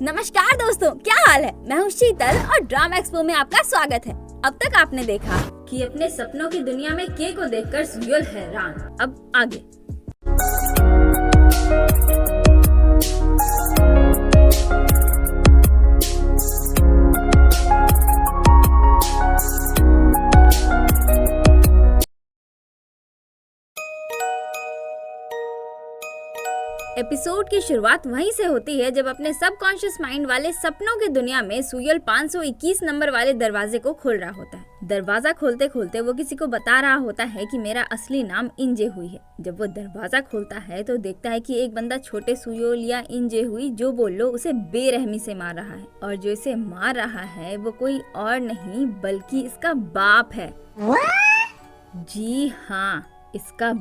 नमस्कार दोस्तों, क्या हाल है। मैं हूँ शीतल और ड्रामा एक्सपो में आपका स्वागत है। अब तक आपने देखा कि अपने सपनों की दुनिया में के को देखकर सुयल हैरान। अब आगे। एपिसोड की शुरुआत वहीं से होती है जब अपने सबकॉन्शियस माइंड वाले सपनों की दुनिया में सुयल 521 नंबर वाले दरवाजे को खोल रहा होता है। दरवाजा खोलते खोलते वो किसी को बता रहा होता है कि मेरा असली नाम इंजे हुई है। जब वो दरवाजा खोलता है तो देखता है कि एक बंदा छोटे सुयल या इंजे हुई जो बोलो उसे बेरहमी से मार रहा है, और जो इसे मार रहा है वो कोई और नहीं बल्कि इसका बाप है। जी हाँ, इसका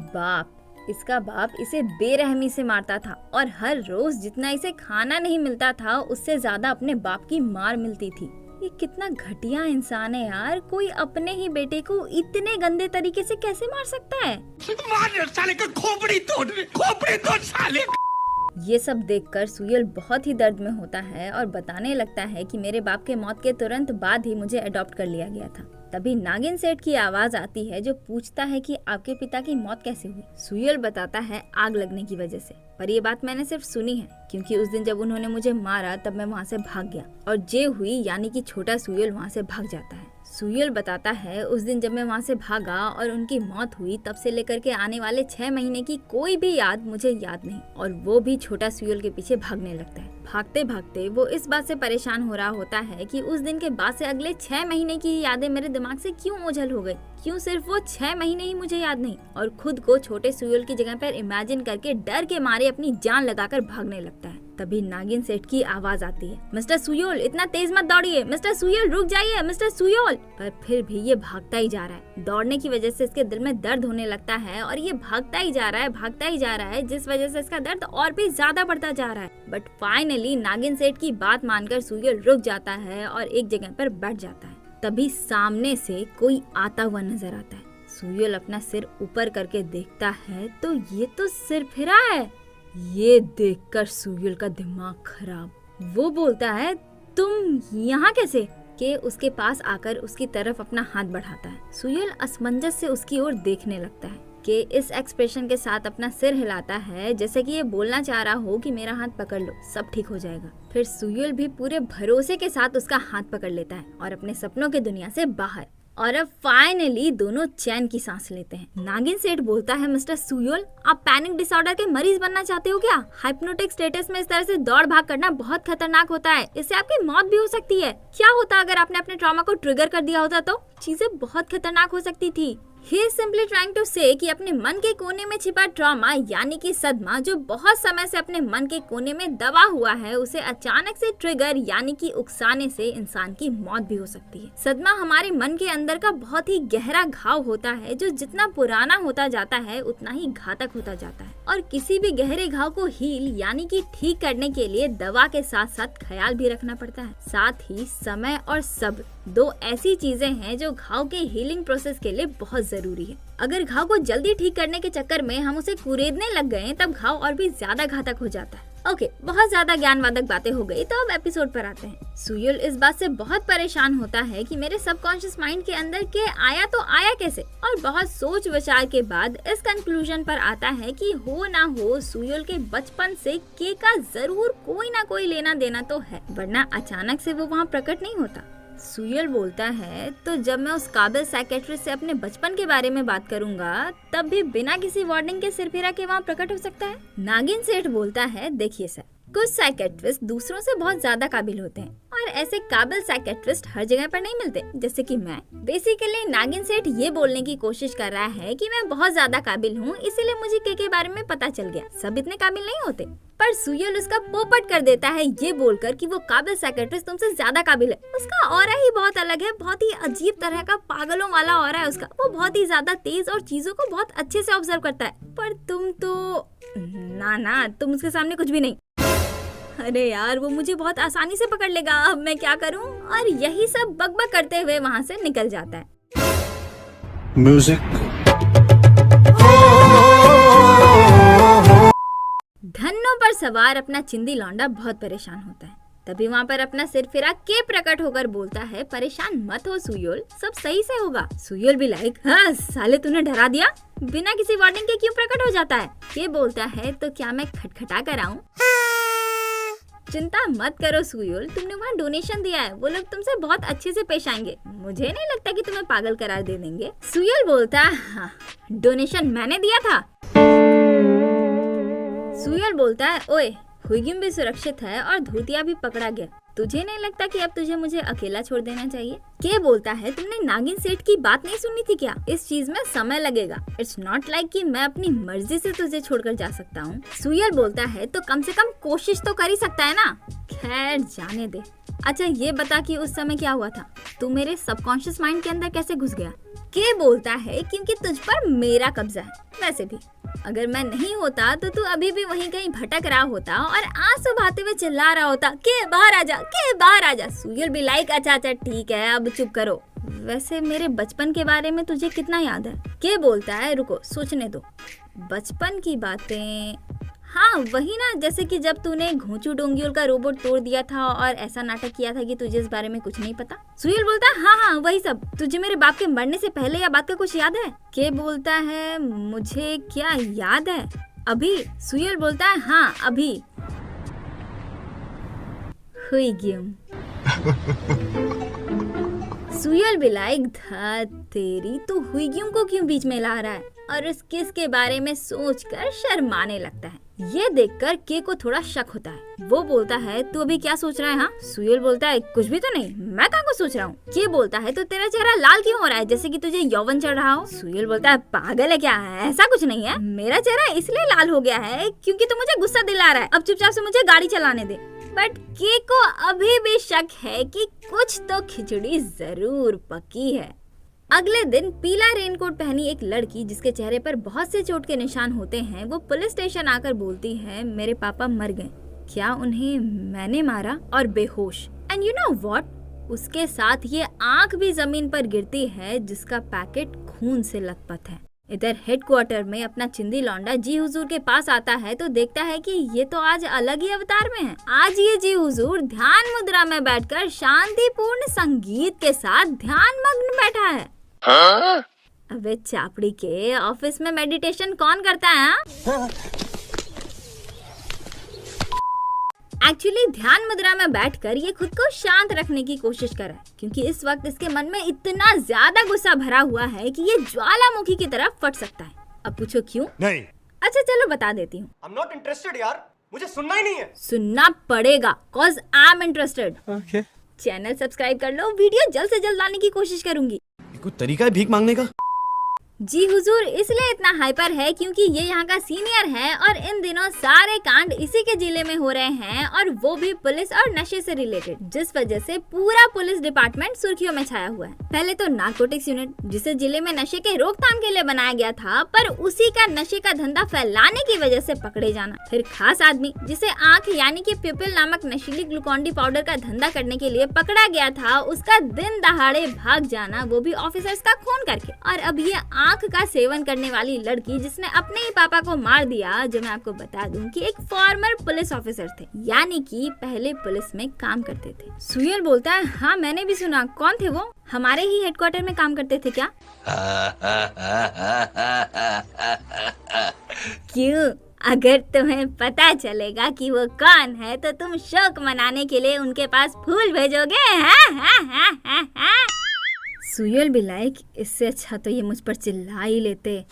बाप इसे बेरहमी से मारता था और हर रोज जितना इसे खाना नहीं मिलता था उससे ज्यादा अपने बाप की मार मिलती थी। ये कितना घटिया इंसान है यार, कोई अपने ही बेटे को इतने गंदे तरीके से कैसे मार सकता है। मार साले का खोपड़ी तोड़ साले। ये सब देखकर सुयल बहुत ही दर्द में होता है और बताने लगता है कि मेरे बाप के मौत के तुरंत बाद ही मुझे अडॉप्ट कर लिया गया था। तभी नागिन सेठ की आवाज आती है जो पूछता है कि आपके पिता की मौत कैसे हुई। सुयल बताता है आग लगने की वजह से, पर ये बात मैंने सिर्फ सुनी है क्योंकि उस दिन जब उन्होंने मुझे मारा तब मैं वहाँ से भाग गया और जे हुई यानी कि छोटा सुयल वहाँ से भाग जाता है। सुयल बताता है उस दिन जब मैं वहाँ से भागा और उनकी मौत हुई तब से लेकर के आने वाले 6 महीने की कोई भी याद मुझे याद नहीं, और वो भी छोटा सुयल के पीछे भागने लगता है। भागते भागते वो इस बात से परेशान हो रहा होता है कि उस दिन के बाद से अगले 6 महीने की यादें मेरे दिमाग से क्यों ओझल हो गई, क्यों सिर्फ वो 6 महीने ही मुझे याद नहीं, और खुद को छोटे सुयल की जगह पर इमेजिन करके डर के मारे अपनी जान लगाकर भागने लगता है। तभी नागिन सेठ की आवाज आती है, मिस्टर सुयल इतना तेज मत दौड़िए, मिस्टर सुयल रुक जाइए, मिस्टर सुयल। पर फिर भी ये भागता ही जा रहा है। दौड़ने की वजह से इसके दिल में दर्द होने लगता है और ये भागता ही जा रहा है जिस वजह से इसका दर्द और भी ज्यादा बढ़ता जा रहा है। बट फाइनली नागिन सेठ की बात मानकर सुयल रुक जाता है और एक जगह पर बैठ जाता है। तभी सामने से कोई आता हुआ नजर आता है। सुयल अपना सिर ऊपर करके देखता है तो ये तो सिर फिरा है। ये देखकर सुयल का दिमाग खराब। वो बोलता है तुम यहाँ कैसे, के उसके पास आकर उसकी तरफ अपना हाथ बढ़ाता है। सुयल असमंजस से उसकी ओर देखने लगता है कि इस एक्सप्रेशन के साथ अपना सिर हिलाता है जैसे कि ये बोलना चाह रहा हो कि मेरा हाथ पकड़ लो, सब ठीक हो जाएगा। फिर सुयल भी पूरे भरोसे के साथ उसका हाथ पकड़ लेता है और अपने सपनों की दुनिया से बाहर। और अब फाइनली दोनों चैन की सांस लेते हैं। नागिन सेठ बोलता है, मिस्टर सुयल आप पैनिक डिसऑर्डर के मरीज बनना चाहते हो क्या? हाइप्नोटिक स्टेटस में इस तरह से दौड़ भाग करना बहुत खतरनाक होता है, इससे आपकी मौत भी हो सकती है। क्या होता अगर आपने अपने ट्रॉमा को ट्रिगर कर दिया होता तो चीजें बहुत खतरनाक हो सकती थी। He is simply trying to say कि अपने मन के कोने में छिपा ट्रॉमा यानी कि सदमा जो बहुत समय से अपने मन के कोने में दबा हुआ है, उसे अचानक से ट्रिगर यानी कि उकसाने से इंसान की मौत भी हो सकती है। सदमा हमारे मन के अंदर का बहुत ही गहरा घाव होता है जो जितना पुराना होता जाता है उतना ही घातक होता जाता है, और किसी भी गहरे घाव को हील यानी कि ठीक करने के लिए दवा के साथ साथ ख्याल भी रखना पड़ता है। साथ ही समय और सब्र दो ऐसी चीजें हैं जो घाव के हीलिंग प्रोसेस के लिए बहुत जरूरी है। अगर घाव को जल्दी ठीक करने के चक्कर में हम उसे कुरेदने लग गए तब घाव और भी ज्यादा घातक हो जाता है। ओके, बहुत ज्यादा ज्ञानवादक बातें हो गई, तो अब एपिसोड पर आते हैं। सुयल इस बात से बहुत परेशान होता है कि मेरे सबकॉन्शियस माइंड के अंदर के आया तो आया कैसे, और बहुत सोच विचार के बाद इस कंक्लूजन पर आता है कि हो ना हो सुयल के बचपन से के का जरूर कोई ना कोई लेना देना तो है, वरना अचानक से वो वहाँ प्रकट नहीं होता। सुयल बोलता है तो जब मैं उस काबिल साइकेट्रिस्ट से अपने बचपन के बारे में बात करूंगा तब भी बिना किसी वार्निंग के सिरफिरा के वहाँ प्रकट हो सकता है। नागिन सेठ बोलता है, देखिए सर, कुछ साइकेट्रिस्ट दूसरों से बहुत ज्यादा काबिल होते हैं और ऐसे काबिल साइकेट्रिस्ट हर जगह पर नहीं मिलते, जैसे कि मैं। बेसिकली नागिन सेठ ये बोलने की कोशिश कर रहा है कि मैं बहुत ज्यादा काबिल हूँ, इसीलिए मुझे के बारे में पता चल गया, सब इतने काबिल नहीं होते। पर सुयल उसका पोपट कर देता है ये बोलकर कि वो काबिल साइकेट्रिस्ट तुमसे ज्यादा काबिल है। उसका ऑरा ही बहुत अलग है, बहुत ही अजीब तरह का पागलों वाला ऑरा है उसका। वो बहुत ही ज्यादा तेज और चीजों को बहुत अच्छे से ऑब्जर्व करता है, पर तुम तो ना तुम उसके सामने कुछ भी नहीं। अरे यार, वो मुझे बहुत आसानी से पकड़ लेगा, अब मैं क्या करूं? और यही सब बकबक करते हुए वहाँ से निकल जाता है। म्यूजिक। धन्नों पर सवार अपना चिंदी लौंडा बहुत परेशान होता है। तभी वहाँ पर अपना सिर फिरा के प्रकट होकर बोलता है, परेशान मत हो सुयोल, सब सही से होगा। सुयोल भी लाइक, हाँ साले तूने डरा दिया, बिना किसी वार्निंग के क्यों प्रकट हो जाता है। के बोलता है, तो क्या मैं खटखटा कर आऊं? चिंता मत करो सुयोल, तुमने वहाँ डोनेशन दिया है, वो लोग तुमसे बहुत अच्छे से पेश आएंगे, मुझे नहीं लगता कि तुम्हें पागल करार दे देंगे। सुयोल बोलता है, हाँ डोनेशन मैंने दिया था। सुयोल बोलता है, ओए हुईगिम भी सुरक्षित है और धूतिया भी पकड़ा गया, तुझे नहीं लगता कि अब तुझे मुझे अकेला छोड़ देना चाहिए? के बोलता है, तुमने नागिन सेठ की बात नहीं सुनी थी क्या? इस चीज में समय लगेगा, इट्स नॉट लाइक कि मैं अपनी मर्जी से तुझे छोड़कर जा सकता हूँ। सुयल बोलता है, तो कम से कम कोशिश तो कर ही सकता है ना। खैर जाने दे। अच्छा ये बता कि उस समय क्या हुआ था, तू मेरे सबकॉन्शियस माइंड के अंदर कैसे घुस गया? के बोलता है, क्योंकि तुझ पर मेरा कब्जा है। वैसे भी अगर मैं नहीं होता तो तू अभी भी वहीं कहीं भटक रहा होता और आंसू बहाते हुए चिल्ला रहा होता, के बाहर आ जा, के बाहर आ जा। सुयल भी लाइक, अच्छा ठीक है अब चुप करो। वैसे मेरे बचपन के बारे में तुझे कितना याद है? के बोलता है, रुको सोचने दो। बचपन की बातें, हाँ वही ना, जैसे कि जब तूने घोंचू डोंगियोल का रोबोट तोड़ दिया था और ऐसा नाटक किया था कि तुझे इस बारे में कुछ नहीं पता। सुयल बोलता है, हाँ वही सब। तुझे मेरे बाप के मरने से पहले या बात का कुछ याद है? के बोलता है, मुझे क्या याद है अभी? सुयल बोलता है, हाँ अभी। हुईगिम। सुयल भी लाइक, धा तेरी, तू हुईगिम को क्यों बीच में ला रहा है? और उस किस के बारे में सोचकर शर्माने लगता है। ये देखकर के को थोड़ा शक होता है। वो बोलता है, तू अभी क्या सोच रहा है? हाँ। सुयल बोलता है, कुछ भी तो नहीं, मैं कहाँ को सोच रहा हूँ। के बोलता है, तो तेरा चेहरा लाल क्यों हो रहा है, जैसे कि तुझे यौवन चढ़ रहा हो? सुयल बोलता है, पागल है क्या? ऐसा कुछ नहीं है, मेरा चेहरा इसलिए लाल हो गया है क्योंकि तू मुझे गुस्सा दिला रहा है। अब चुपचाप से मुझे गाड़ी चलाने दे। बट के को अभी भी शक है कि कुछ तो खिचड़ी जरूर पकी है। अगले दिन पीला रेनकोट पहनी एक लड़की, जिसके चेहरे पर बहुत से चोट के निशान होते हैं, वो पुलिस स्टेशन आकर बोलती है, मेरे पापा मर गए, क्या उन्हें मैंने मारा? और बेहोश। एंड यू नो व्हाट, उसके साथ ये आंख भी जमीन पर गिरती है जिसका पैकेट खून से लथपथ है। इधर हेडक्वार्टर में अपना चिंदी लौंडा जी हुजूर के पास आता है तो देखता है कि ये तो आज अलग ही अवतार में है। आज ये जी हुजूर ध्यान मुद्रा में बैठकर शांतिपूर्ण संगीत के साथ ध्यान मग्न बैठा है। हाँ? अबे चापड़ी के, ऑफिस में मेडिटेशन कौन करता है? एक्चुअली ध्यान मुद्रा में बैठकर ये खुद को शांत रखने की कोशिश कर रहा है, क्योंकि इस वक्त इसके मन में इतना ज्यादा गुस्सा भरा हुआ है कि ये ज्वालामुखी की तरफ फट सकता है। अब पूछो क्यों? नहीं। अच्छा चलो बता देती हूँ। I'm not interested यार, मुझे सुनना ही नहीं है। सुनना पड़ेगा, cause I'm interested। Okay। Channel subscribe कर लो, वीडियो जल्द से जल्द लाने की कोशिश करूंगी। कोई तरीका है भीख मांगने का? जी हुजूर इसलिए इतना हाइपर है क्योंकि ये यहाँ का सीनियर है और इन दिनों सारे कांड इसी के जिले में हो रहे हैं, और वो भी पुलिस और नशे से रिलेटेड, जिस वजह से पूरा पुलिस डिपार्टमेंट सुर्खियों में छाया हुआ है। पहले तो नारकोटिक्स यूनिट, जिसे जिले में नशे के रोकथाम के लिए बनाया गया था, पर उसी का नशे का धंधा फैलाने की वजह से पकड़े जाना। फिर खास आदमी, जिसे आँख यानी कि पिपिल नामक नशीली ग्लूकोन डी पाउडर का धंधा करने के लिए पकड़ा गया था, उसका दिन दहाड़े भाग जाना, वो भी ऑफिसर्स का खून करके। और अब ये आँख का सेवन करने वाली लड़की, जिसने अपने ही पापा को मार दिया, जो मैं आपको बता दूं कि एक फॉर्मर पुलिस ऑफिसर थे, यानी कि पहले पुलिस में काम करते थे। सुयल बोलता है, हाँ मैंने भी सुना, कौन थे वो? हमारे ही हेडक्वार्टर में काम करते थे क्या? क्यों? अगर तुम्हें पता चलेगा कि वो कौन है तो तुम शोक मनाने के लिए उनके पास फूल भेजोगे? सुयल भी लाइक, इससे अच्छा तो ये मुझ पर चिल्ला ही लेते।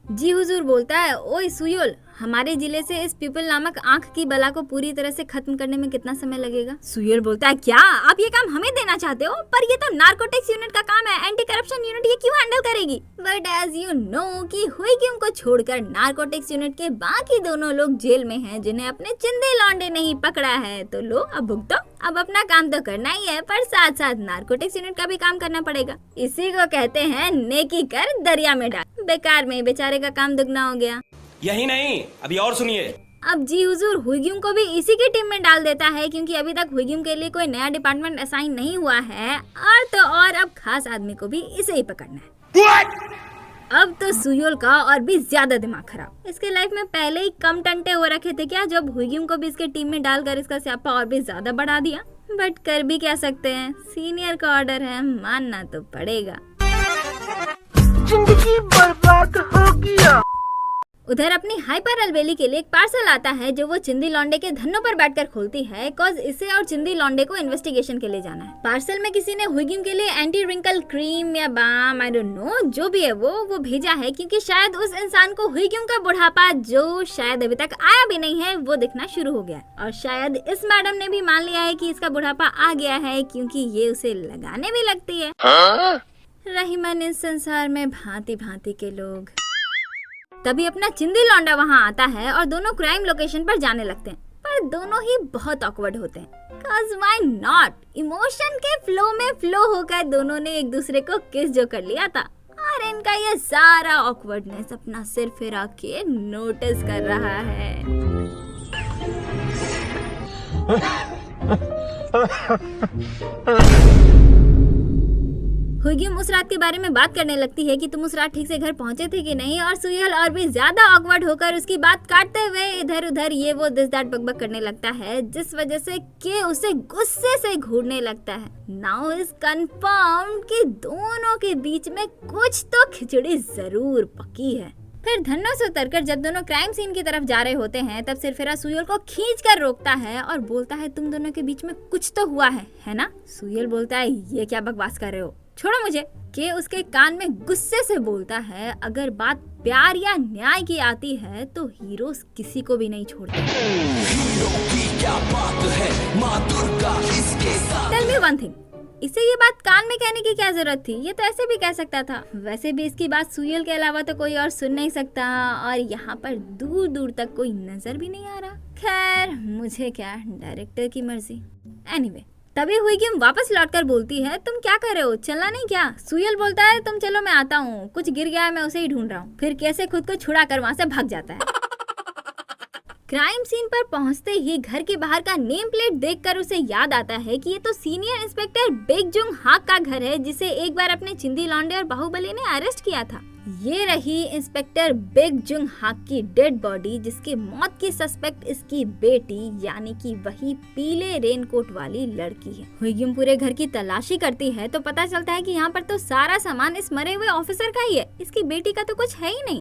जी हुजूर बोलता है, ओए सुयल, हमारे जिले से इस पीपल नामक आंख की बला को पूरी तरह से खत्म करने में कितना समय लगेगा? सुयल बोलता है, क्या आप ये काम हमें देना चाहते हो? पर ये तो नारकोटिक्स यूनिट का काम है, एंटी करप्शन यूनिट ये क्यों हैंडल करेगी? बट एज यू नो कि हुईगिम को छोड़कर नारकोटिक्स यूनिट के बाकी दोनों लोग जेल में हैं, जिन्हें अपने चिंदे लौंडे नहीं पकड़ा है, तो लो अब भुगतो। अब अपना काम तो करना ही है, पर साथ साथ नारकोटिक्स यूनिट का भी काम करना पड़ेगा। इसी को कहते हैं नेकी कर दरिया में डाल। बेकार में बेचारे का काम दुगना हो गया। यही नहीं, अभी और सुनिए। अब जी हुजूर हुईगिम को भी इसी की टीम में डाल देता है, क्योंकि अभी तक हुईगिम के लिए कोई नया डिपार्टमेंट असाइन नहीं हुआ है, और तो और अब खास आदमी को भी इसे ही पकड़ना है। अब तो सुयोल का और भी ज्यादा दिमाग खराब। इसके लाइफ में पहले ही कम टंटे हो रखे थे क्या, जब हुईग्यूम को भी इसके टीम में डालकर इसका स्यापा और भी ज्यादा बढ़ा दिया। बट कर भी क्या सकते हैं, सीनियर का ऑर्डर है, मानना तो पड़ेगा। जिंदगी बर्बाद हो गया। उधर अपनी हाइपर अलबेली के लिए एक पार्सल आता है जो वो चिंदी लौंडे के धन्नों पर बैठकर खोलती है, कॉज इसे और चिंदी लौंडे को इन्वेस्टिगेशन के लिए जाना है। पार्सल में किसी ने हुईग्यूम के लिए एंटी रिंकल क्रीम या बाम, आई डोंट नो, जो भी है वो भेजा है, क्योंकि शायद उस इंसान को हुईग्यूम का बुढ़ापा, जो शायद अभी तक आया भी नहीं है, वो दिखना शुरू हो गया है। और शायद इस मैडम ने भी मान लिया है कि इसका बुढ़ापा आ गया है, क्योंकि ये उसे लगाने भी लगती है। रही मन इस संसार में भांति भांति के लोग। तभी अपना चिंदी लौंडा वहाँ आता है और दोनों क्राइम लोकेशन पर जाने लगते हैं, पर दोनों ही बहुत ऑकवर्ड होते हैं। Cause why not? इमोशन के फ्लो में फ्लो होकर दोनों ने एक दूसरे को किस जो कर लिया था, और इनका ये सारा ऑकवर्डनेस अपना सिर फिरा के नोटिस कर रहा है। हुईग्यूम उस रात के बारे में बात करने लगती है कि तुम उस रात ठीक से घर पहुंचे थे कि नहीं, और सुयोल और भी ज्यादा ऑकवर्ड होकर उसकी बात काटते हुए इधर उधर ये वो दिस दैट बकबक करने लगता है, जिस वजह से कि उसे गुस्से से घूरने लगता है। नाउ इज कंफर्म कि दोनों के बीच में कुछ तो खिचड़ी जरूर पकी है। फिर धन्नों से उतरकर जब दोनों क्राइम सीन की तरफ जा रहे होते हैं, तब सिरफिरा सुयोल को खींच कर रोकता है और बोलता है तुम दोनों के बीच में कुछ तो हुआ है ना? सुयोल बोलता है ये क्या बकवास कर रहे हो, छोड़ो मुझे। के उसके कान में गुस्से से बोलता है अगर बात प्यार या न्याय की आती है तो हीरोज किसी को भी नहीं छोड़ते। Tell me one thing, इसे ये बात कान में कहने की क्या जरूरत थी, ये तो ऐसे भी कह सकता था। वैसे भी इसकी बात सुयोल के अलावा तो कोई और सुन नहीं सकता, और यहाँ पर दूर दूर तक कोई नजर भी नहीं आ रहा। खैर मुझे क्या, डायरेक्टर की मर्जी। एनीवे, तभी हुईग्यूम वापस लौटकर बोलती है तुम क्या कर रहे हो, चलना नहीं क्या? सुयोल बोलता है तुम चलो मैं आता हूँ, कुछ गिर गया है मैं उसे ही ढूंढ रहा हूँ। फिर कैसे खुद को छुड़ा कर वहाँ से भाग जाता है। क्राइम सीन पर पहुंचते ही घर के बाहर का नेम प्लेट देखकर उसे याद आता है कि ये तो सीनियर इंस्पेक्टर बेग जुंग हाक का घर है, जिसे एक बार अपने चिंदी लौंडे और बाहुबली ने अरेस्ट किया था। ये रही इंस्पेक्टर बेग जुंग हाक की डेड बॉडी, जिसकी मौत की सस्पेक्ट इसकी बेटी यानी कि वही पीले रेनकोट वाली लड़की है। हुईग्यूम पूरे घर की तलाशी करती है तो पता चलता है कि यहाँ पर तो सारा सामान इस मरे हुए ऑफिसर का ही है, इसकी बेटी का तो कुछ है ही नहीं।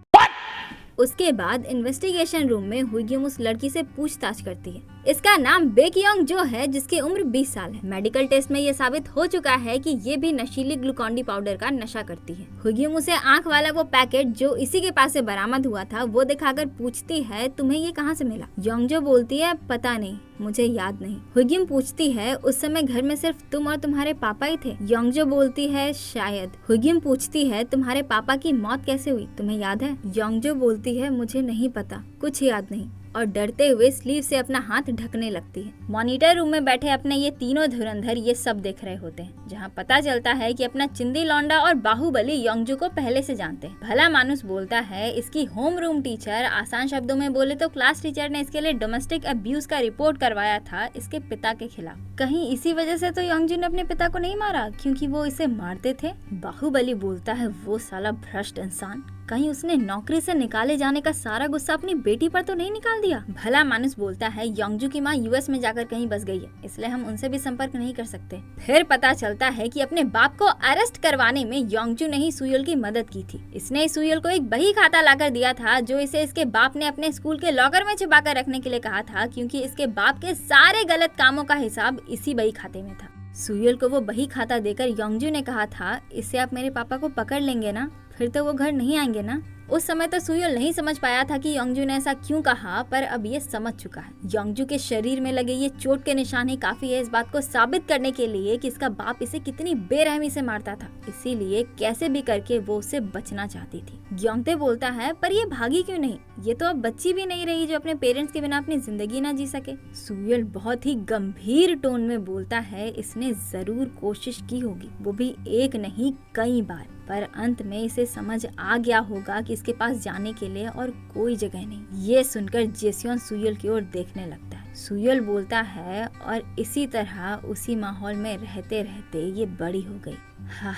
उसके बाद इन्वेस्टिगेशन रूम में हुईग्यूम उस लड़की से पूछताछ करती है। इसका नाम बेकियोंग जो है, जिसकी उम्र 20 साल है। मेडिकल टेस्ट में ये साबित हो चुका है कि ये भी नशीली ग्लूकोन-डी पाउडर का नशा करती है। हुईग्यूम उसे आंख वाला वो पैकेट जो इसी के पास से बरामद हुआ था वो दिखाकर पूछती है तुम्हें ये कहाँ से मिला? योंगजो बोलती है पता नहीं, मुझे याद नहीं। हुईग्यूम पूछती है उस समय घर में सिर्फ तुम और तुम्हारे पापा ही थे? योंगजो बोलती है शायद। हुईग्यूम पूछती है तुम्हारे पापा की मौत कैसे हुई, तुम्हें याद है? योंगजो बोलती है मुझे नहीं पता, कुछ याद नहीं, और डरते हुए स्लीव से अपना हाथ ढकने लगती है। मॉनिटर रूम में बैठे अपने ये तीनों धुरंधर ये सब देख रहे होते हैं, जहाँ पता चलता है कि अपना चिंदी लौंडा और बाहुबली योंगजू को पहले से जानते हैं। भला मानुस बोलता है इसकी होम रूम टीचर, आसान शब्दों में बोले तो क्लास टीचर ने इसके लिए डोमेस्टिक अब्यूज का रिपोर्ट करवाया था इसके पिता के खिलाफ। कहीं इसी वजह से तो योंगजू ने अपने पिता को नहीं मारा क्योंकि वो इसे मारते थे? बाहुबली बोलता है वो साला भ्रष्ट इंसान, कहीं उसने नौकरी से निकाले जाने का सारा गुस्सा अपनी बेटी पर तो नहीं निकाल दिया? भला मानुस बोलता है योंगजू की माँ यूएस में जाकर कहीं बस गई है, इसलिए हम उनसे भी संपर्क नहीं कर सकते। फिर पता चलता है कि अपने बाप को अरेस्ट करवाने में योंगजू ने ही सुयोल की मदद की थी। इसने सुयोल को एक बही खाता लाकर दिया था जो इसे इसके बाप ने अपने स्कूल के लॉकर में छिपा कर रखने के लिए कहा था, क्योंकि इसके बाप के सारे गलत कामों का हिसाब इसी बही खाते में था। सुयोल को वो बही खाता देकर योंगजू ने कहा था इससे आप मेरे पापा को पकड़ लेंगे ना, फिर तो वो घर नहीं आएंगे ना। उस समय तो सुयोल नहीं समझ पाया था कि योंगजू ने ऐसा क्यों कहा, पर अब ये समझ चुका है। योंगजू के शरीर में लगे ये चोट के निशान ही काफी है इस बात को साबित करने के लिए कि इसका बाप इसे कितनी बेरहमी से मारता था, इसीलिए कैसे भी करके वो उससे बचना चाहती थी। योंगते बोलता है पर ये भागी क्यों नहीं, ये तो अब बच्ची भी नहीं रही जो अपने पेरेंट्स के बिना अपनी जिंदगी ना जी सके। सुयोल बहुत ही गंभीर टोन में बोलता है इसने जरूर कोशिश की होगी, वो भी एक नहीं कई बार, पर अंत में इसे समझ आ गया होगा कि इसके पास जाने के लिए और कोई जगह नहीं। ये सुनकर जेसियोन सुयोल की ओर देखने लगता है। सुयोल बोलता है और इसी तरह उसी माहौल में रहते रहते ये बड़ी हो गई। हाँ,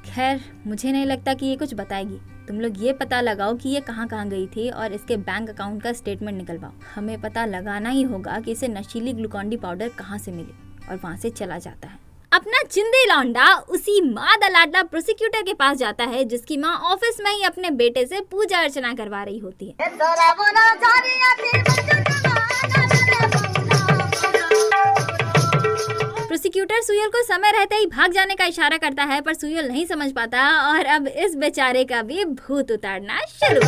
खैर मुझे नहीं लगता कि ये कुछ बताएगी। तुम लोग ये पता लगाओ कि ये कहाँ कहाँ गई थी और इसके बैंक अकाउंट का स्टेटमेंट निकलवाओ। हमें पता लगाना ही होगा कि इसे नशीली ग्लूकोन-डी पाउडर कहाँ से मिली और वहाँ से चला जाता है। अपना चिंदी लौंडा उसी माँ दलाडला प्रोसिक्यूटर के पास जाता है जिसकी माँ ऑफिस में ही अपने बेटे से पूजा अर्चना करवा रही होती है। प्रोसिक्यूटर सुयल को समय रहते ही भाग जाने का इशारा करता है, पर सुयल नहीं समझ पाता और अब इस बेचारे का भी भूत उतारना शुरू।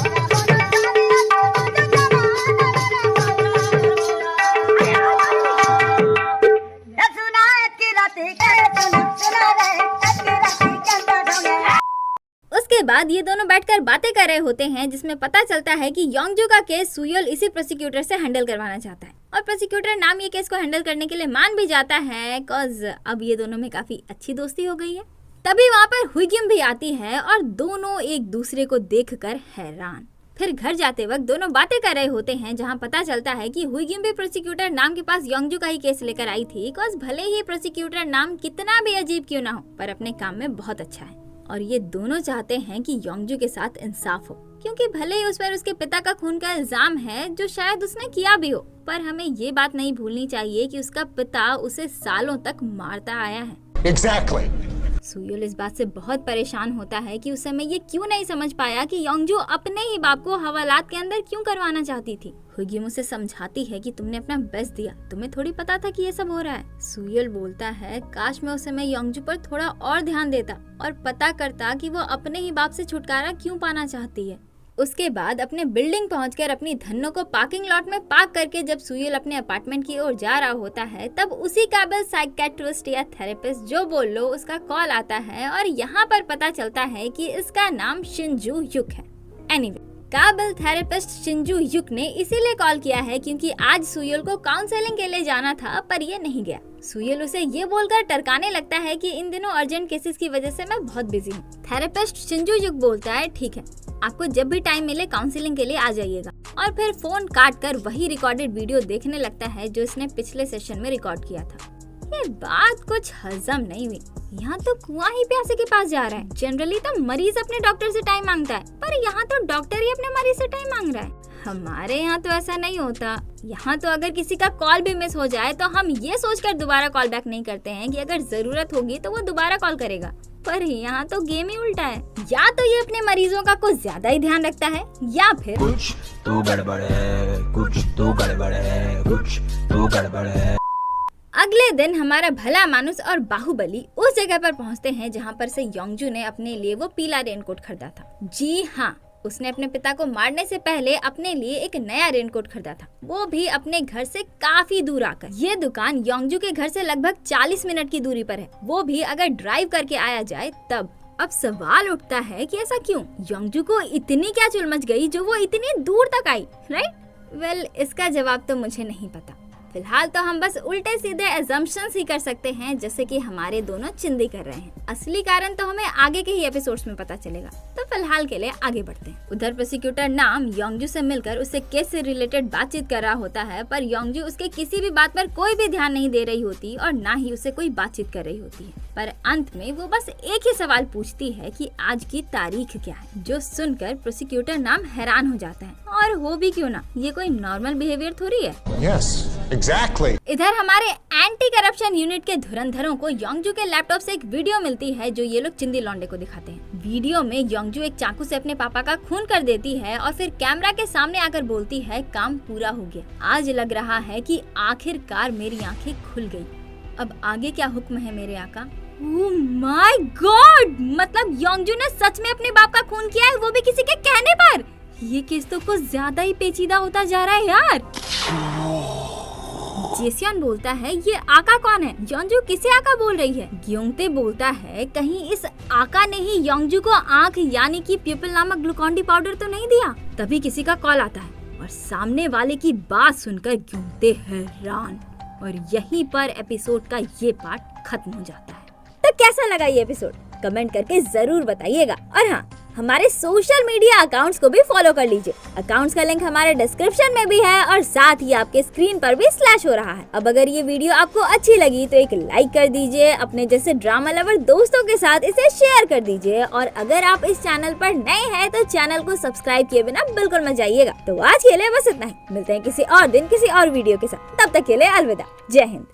उसके बाद ये दोनों बैठकर बातें कर रहे होते हैं जिसमें पता चलता है कि योंगजू का केस सुयल इसी प्रोसिक्यूटर से हैंडल करवाना चाहता है और प्रोसिक्यूटर नाम ये केस को हैंडल करने के लिए मान भी जाता है, कॉज अब ये दोनों में काफी अच्छी दोस्ती हो गई है। तभी वहाँ पर हुईगिम भी आती है और दोनों एक दूसरे को देखकर हैरान। फिर घर जाते वक्त दोनों बातें कर रहे होते हैं जहाँ पता चलता है कि हुईगिम भी प्रोसिक्यूटर नाम के पास योंगजू का ही केस लेकर आई थी, कॉज भले ही प्रोसिक्यूटर नाम कितना भी अजीब क्यों ना हो पर अपने काम में बहुत अच्छा है और ये दोनों चाहते हैं कि योंगजू के साथ इंसाफ हो, क्योंकि भले ही उस पर उसके पिता का खून का इल्जाम है जो शायद उसने किया भी हो, पर हमें ये बात नहीं भूलनी चाहिए कि उसका पिता उसे सालों तक मारता आया है। Exactly. सुयल इस बात से बहुत परेशान होता है कि उस समय ये क्यों नहीं समझ पाया कि योंगजू अपने ही बाप को हवालात के अंदर क्यों करवाना चाहती थी। हुईगिम उसे समझाती है कि तुमने अपना बेस्ट दिया, तुम्हें थोड़ी पता था कि ये सब हो रहा है। सुयल बोलता है काश मैं उस समय योंगजू पर थोड़ा और ध्यान देता और पता करता कि वो अपने ही बाप से छुटकारा क्यों पाना चाहती है। उसके बाद अपने बिल्डिंग पहुंचकर अपनी धन्नो को पार्किंग लॉट में पार्क करके जब सुयल अपने अपार्टमेंट की ओर जा रहा होता है तब उसी काबिल साइकियाट्रिस्ट या थेरेपिस्ट जो बोल लो उसका कॉल आता है और यहाँ पर पता चलता है कि इसका नाम शिनजू युक है। एनीवे, काबिल थेरेपिस्ट शिनजू युक ने इसीलिए कॉल किया है क्योंकि आज सुयल को काउंसलिंग के लिए जाना था पर ये नहीं गया। सुयल उसे ये बोलकर टरकाने लगता है कि इन दिनों अर्जेंट केसेस की वजह से मैं बहुत बिजी हूँ। थेरेपिस्ट शिनजू युक बोलता है ठीक है, आपको जब भी टाइम मिले काउंसलिंग के लिए आ जाइएगा और फिर फोन काट कर वही रिकॉर्डेड वीडियो देखने लगता है जो इसने पिछले सेशन में रिकॉर्ड किया था। ये बात कुछ हजम नहीं हुई। यहाँ तो कुआं ही प्यासे के पास जा रहा है। जनरली तो मरीज अपने डॉक्टर से टाइम मांगता है पर यहाँ तो डॉक्टर ही अपने मरीज से टाइम मांग रहा है। हमारे यहाँ तो ऐसा नहीं होता। यहाँ तो अगर किसी का कॉल भी मिस हो जाए तो हम ये सोचकर दोबारा कॉल बैक नहीं करते हैं कि अगर जरूरत होगी तो वो दोबारा कॉल करेगा, पर यहाँ तो गेम ही उल्टा है। या तो ये अपने मरीजों का कुछ ज्यादा ही ध्यान रखता है या फिर कुछ तो गड़बड़ है, कुछ तो गड़बड़ है, कुछ तो गड़बड़ है। अगले दिन हमारा भला मानुस और बाहुबली उस जगह पर पहुंचते हैं जहां पर से योंगजू ने अपने लिए वो पीला रेनकोट खरीदा था। जी हाँ, उसने अपने पिता को मारने से पहले अपने लिए एक नया रेनकोट खरीदा था, वो भी अपने घर से काफी दूर आकर। ये दुकान योंगजू के घर से लगभग 40 मिनट की दूरी पर है, वो भी अगर ड्राइव करके आया जाए तब। अब सवाल उठता है कि ऐसा क्यों? योंगजू को इतनी क्या चुल मच गई जो वो इतनी दूर तक आई, राइट? वेल, इसका जवाब तो मुझे नहीं पता। फिलहाल तो हम बस उल्टे सीधे अजम्पशंस ही कर सकते हैं जैसे कि हमारे दोनों चिंदी कर रहे हैं। असली कारण तो हमें आगे के ही एपिसोड्स में पता चलेगा, तो फिलहाल के लिए आगे बढ़ते हैं। उधर प्रोसिक्यूटर नाम योंगजू से मिलकर उससे केस से रिलेटेड बातचीत कर रहा होता है पर योंगजू उसके किसी भी बात पर कोई भी ध्यान नहीं दे रही होती और ना ही उससे कोई बातचीत कर रही होती है। पर अंत में वो बस एक ही सवाल पूछती है कि आज की तारीख क्या है, जो सुनकर प्रोसिक्यूटर नाम हैरान हो जाता है। और हो भी क्यों ना, ये कोई नॉर्मल बिहेवियर थोड़ी है। Yes, exactly. इधर हमारे एंटी करप्शन यूनिट के धुरंधरों को योंगजू के लैपटॉप से एक वीडियो मिलती है जो ये लोग चिंदी लौंडे को दिखाते हैं। वीडियो में योंगजू एक चाकू से अपने पापा का खून कर देती है और फिर कैमरा के सामने आकर बोलती है काम पूरा हो गया, आज लग रहा है कि आखिरकार मेरी आंखें खुल गई। अब आगे क्या हुक्म है मेरे आका? ओह माय गॉड, मतलब योंगजू ने सच में अपने बाप का खून किया है, वो भी किसी के कहने पर। ये केस तो कुछ ज्यादा ही पेचीदा होता जा रहा है यार। जेसियन बोलता है ये आका कौन है? योंगजू किसे आका बोल रही है? ग्योंगते बोलता है कहीं इस आका ने ही योंगजू को आंख यानी कि प्यूपिल नामक ग्लूकोन-डी पाउडर तो नहीं दिया? तभी किसी का कॉल आता है और सामने वाले की बात सुनकर ग्योंगते हैरान और यहीं पर एपिसोड का ये पार्ट खत्म हो जाता है। तो कैसा लगा ये एपिसोड? कमेंट करके जरूर बताइएगा और हाँ, हमारे सोशल मीडिया अकाउंट्स को भी फॉलो कर लीजिए। अकाउंट्स का लिंक हमारे डिस्क्रिप्शन में भी है और साथ ही आपके स्क्रीन पर भी स्लैश हो रहा है। अब अगर ये वीडियो आपको अच्छी लगी तो एक लाइक कर दीजिए, अपने जैसे ड्रामा लवर दोस्तों के साथ इसे शेयर कर दीजिए और अगर आप इस चैनल पर नए हैं तो चैनल को सब्सक्राइब किए बिना बिल्कुल मत जाइएगा। तो आज के लिए बस इतना ही, मिलते हैं किसी और दिन किसी और वीडियो के साथ, तब तक के लिए अलविदा, जय हिंद।